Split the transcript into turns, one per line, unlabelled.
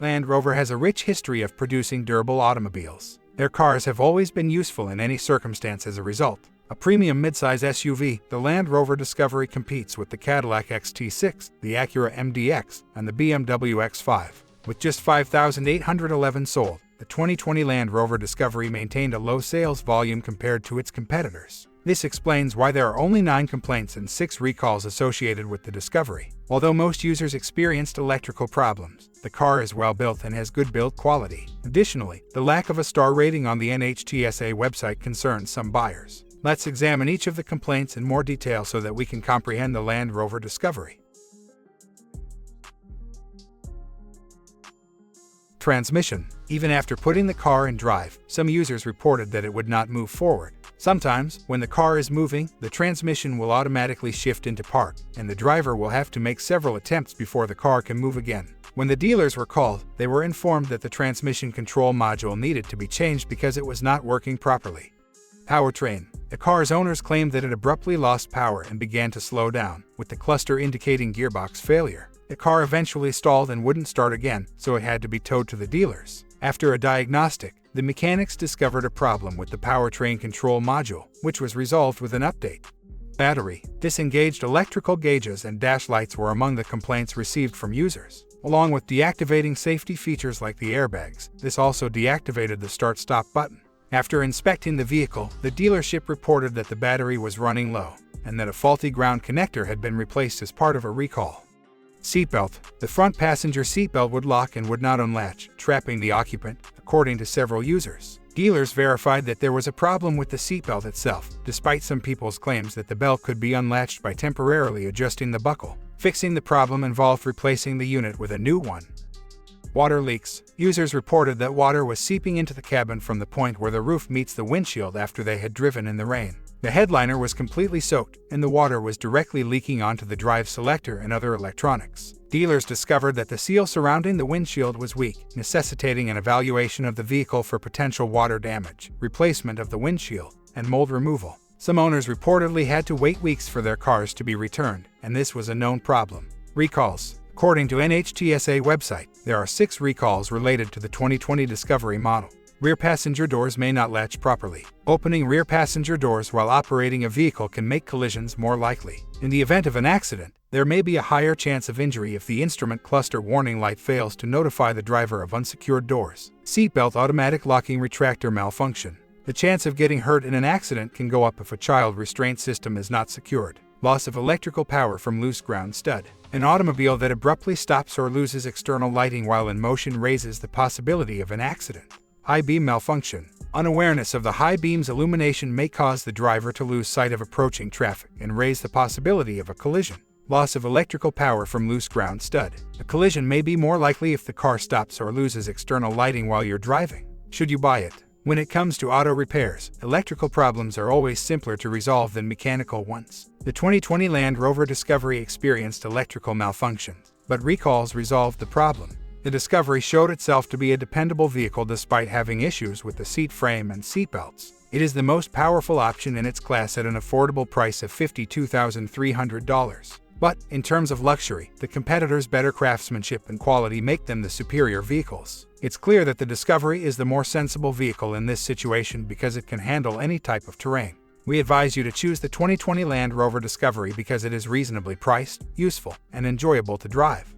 Land Rover has a rich history of producing durable automobiles. Their cars have always been useful in any circumstance as a result. A premium midsize SUV, the Land Rover Discovery competes with the Cadillac XT6, the Acura MDX, and the BMW X5. With just 5,811 sold, the 2020 Land Rover Discovery maintained a low sales volume compared to its competitors. This explains why there are only 9 complaints and 6 recalls associated with the Discovery. Although most users experienced electrical problems, the car is well built and has good build quality. Additionally, the lack of a star rating on the NHTSA website concerns some buyers. Let's examine each of the complaints in more detail so that we can comprehend the Land Rover Discovery. Transmission. Even after putting the car in drive, some users reported that it would not move forward. Sometimes, when the car is moving, the transmission will automatically shift into park, and the driver will have to make several attempts before the car can move again. When the dealers were called, they were informed that the transmission control module needed to be changed because it was not working properly. Powertrain. The car's owners claimed that it abruptly lost power and began to slow down, with the cluster indicating gearbox failure. The car eventually stalled and wouldn't start again, so it had to be towed to the dealers. After a diagnostic, the mechanics discovered a problem with the powertrain control module, which was resolved with an update. Battery. Disengaged electrical gauges and dash lights were among the complaints received from users. Along with deactivating safety features like the airbags, this also deactivated the start-stop button. After inspecting the vehicle, the dealership reported that the battery was running low, and that a faulty ground connector had been replaced as part of a recall. Seatbelt. The front passenger seatbelt would lock and would not unlatch, trapping the occupant, according to several users. Dealers verified that there was a problem with the seatbelt itself, despite some people's claims that the belt could be unlatched by temporarily adjusting the buckle. Fixing the problem involved replacing the unit with a new one. Water leaks. Users reported that water was seeping into the cabin from the point where the roof meets the windshield after they had driven in the rain. The headliner was completely soaked, and the water was directly leaking onto the drive selector and other electronics. Dealers discovered that the seal surrounding the windshield was weak, necessitating an evaluation of the vehicle for potential water damage, replacement of the windshield, and mold removal. Some owners reportedly had to wait weeks for their cars to be returned, and this was a known problem. Recalls. According to NHTSA website, there are 6 recalls related to the 2020 Discovery model. Rear passenger doors may not latch properly. Opening rear passenger doors while operating a vehicle can make collisions more likely. In the event of an accident, there may be a higher chance of injury if the instrument cluster warning light fails to notify the driver of unsecured doors. Seatbelt automatic locking retractor malfunction. The chance of getting hurt in an accident can go up if a child restraint system is not secured. Loss of electrical power from loose ground stud. An automobile that abruptly stops or loses external lighting while in motion raises the possibility of an accident. High beam malfunction. Unawareness of the high beam's illumination may cause the driver to lose sight of approaching traffic and raise the possibility of a collision. Loss of electrical power from loose ground stud. A collision may be more likely if the car stops or loses external lighting while you're driving. Should you buy it? When it comes to auto repairs, electrical problems are always simpler to resolve than mechanical ones. The 2020 Land Rover Discovery experienced electrical malfunctions, but recalls resolved the problem. The Discovery showed itself to be a dependable vehicle despite having issues with the seat frame and seatbelts. It is the most powerful option in its class at an affordable price of $52,300. But, in terms of luxury, the competitors' better craftsmanship and quality make them the superior vehicles. It's clear that the Discovery is the more sensible vehicle in this situation because it can handle any type of terrain. We advise you to choose the 2020 Land Rover Discovery because it is reasonably priced, useful, and enjoyable to drive.